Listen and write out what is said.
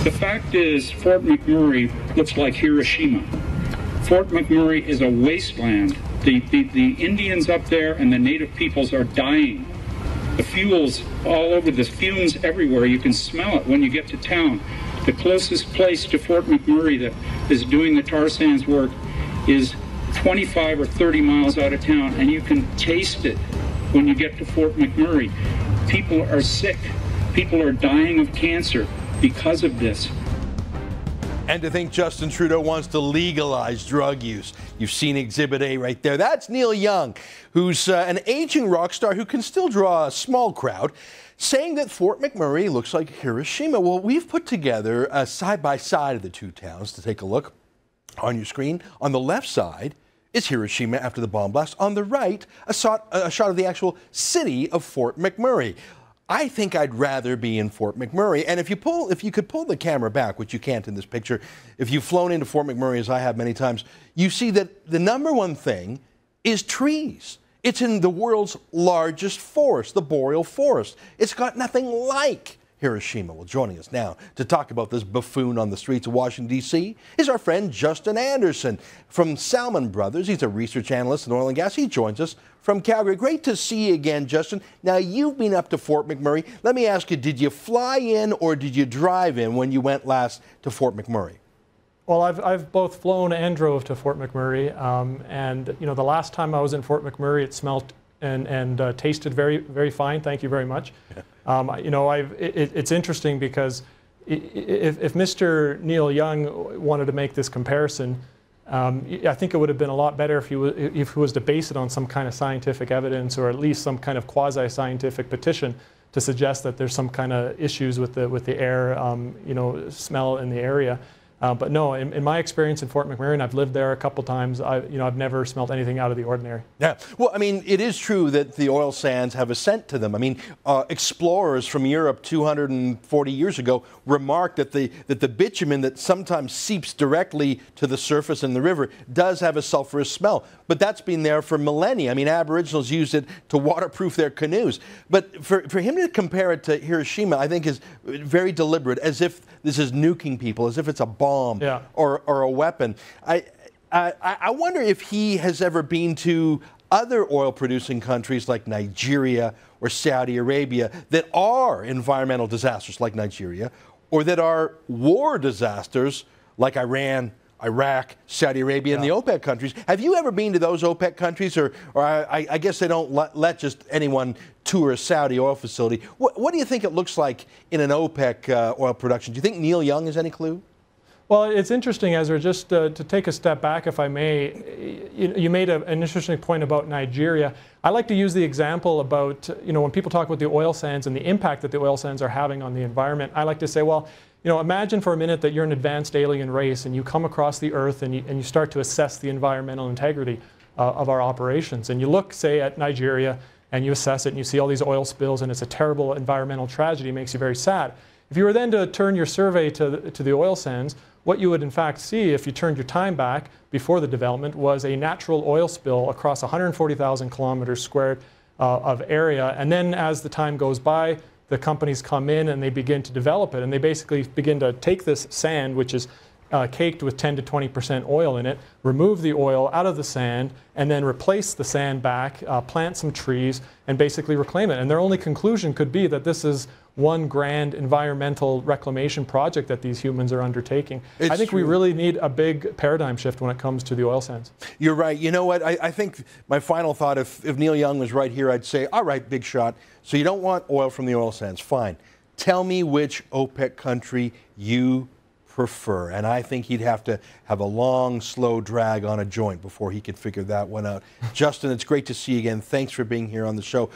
The fact is, Fort McMurray looks like Hiroshima. Fort McMurray is a wasteland. The Indians up there and the native peoples are dying. The fuels all over, the fumes everywhere. You can smell it when you get to town. The closest place to Fort McMurray that is doing the tar sands work is 25 or 30 miles out of town, and you can taste it when you get to Fort McMurray. People are sick. People are dying of cancer because of this. And to think Justin Trudeau wants to legalize drug use. You've seen Exhibit A right there. That's Neil Young, who's an aging rock star who can still draw a small crowd, saying that Fort McMurray looks like Hiroshima. Well, we've put together a side-by-side of the two towns to take a look on your screen. On the left side is Hiroshima after the bomb blast. On the right, a shot of the actual city of Fort McMurray. I think I'd rather be in Fort McMurray. And if you could pull the camera back, which you can't in this picture, if you've flown into Fort McMurray, as I have many times, you see that the number one thing is trees. It's in the world's largest forest, the boreal forest. It's got nothing like Hiroshima. Well, joining us now to talk about this buffoon on the streets of Washington, D.C. is our friend Justin Anderson from Salmon Brothers. He's a research analyst in oil and gas. He joins us from Calgary. Great to see you again, Justin. Now, you've been up to Fort McMurray. Let me ask you, did you fly in or did you drive in when you went last to Fort McMurray? Well, I've both flown and drove to Fort McMurray, and you know, the last time I was in Fort McMurray, it smelled and tasted very, very fine. Thank you very much. Yeah. You know, it's interesting because if Mr. Neil Young wanted to make this comparison, I think it would have been a lot better if he was to base it on some kind of scientific evidence, or at least some kind of quasi-scientific petition to suggest that there's some kind of issues with the air, you know, smell in the area. But no, in my experience in Fort McMurray, and I've lived there a couple times, I've never smelled anything out of the ordinary. Yeah, well, I mean, it is true that the oil sands have a scent to them. I mean, explorers from Europe 240 years ago remarked that the bitumen that sometimes seeps directly to the surface in the river does have a sulfurous smell. But that's been there for millennia. I mean, Aboriginals used it to waterproof their canoes. But for him to compare it to Hiroshima, I think is very deliberate, as if this is nuking people, as if it's a bomb. Yeah. or a weapon. I wonder if he has ever been to other oil-producing countries like Nigeria or Saudi Arabia that are environmental disasters like Nigeria, or that are war disasters like Iran, Iraq, Saudi Arabia, and the OPEC countries. Have you ever been to those OPEC countries? Or I guess they don't let just anyone tour a Saudi oil facility. What do you think it looks like in an OPEC oil production? Do you think Neil Young has any clue? Well, it's interesting, Ezra, just to take a step back, if I may. You made an interesting point about Nigeria. I like to use the example about, you know, when people talk about the oil sands and the impact that the oil sands are having on the environment, I like to say, well, you know, imagine for a minute that you're an advanced alien race and you come across the Earth and you start to assess the environmental integrity of our operations. And you look, say, at Nigeria and you assess it and you see all these oil spills and it's a terrible environmental tragedy. It makes you very sad. If you were then to turn your survey to the oil sands, what you would in fact see, if you turned your time back before the development, was a natural oil spill across 140,000 kilometers squared of area. And then as the time goes by, the companies come in and they begin to develop it. And they basically begin to take this sand, which is caked with 10 to 20% oil in it, remove the oil out of the sand, and then replace the sand back, plant some trees, and basically reclaim it. And their only conclusion could be that this is one grand environmental reclamation project that these humans are undertaking. I think we really need a big paradigm shift when it comes to the oil sands. You're right. You know what? I think my final thought, if Neil Young was right here, I'd say, all right, big shot. So you don't want oil from the oil sands. Fine. Tell me which OPEC country you prefer. And I think he'd have to have a long, slow drag on a joint before he could figure that one out. Justin, it's great to see you again. Thanks for being here on the show.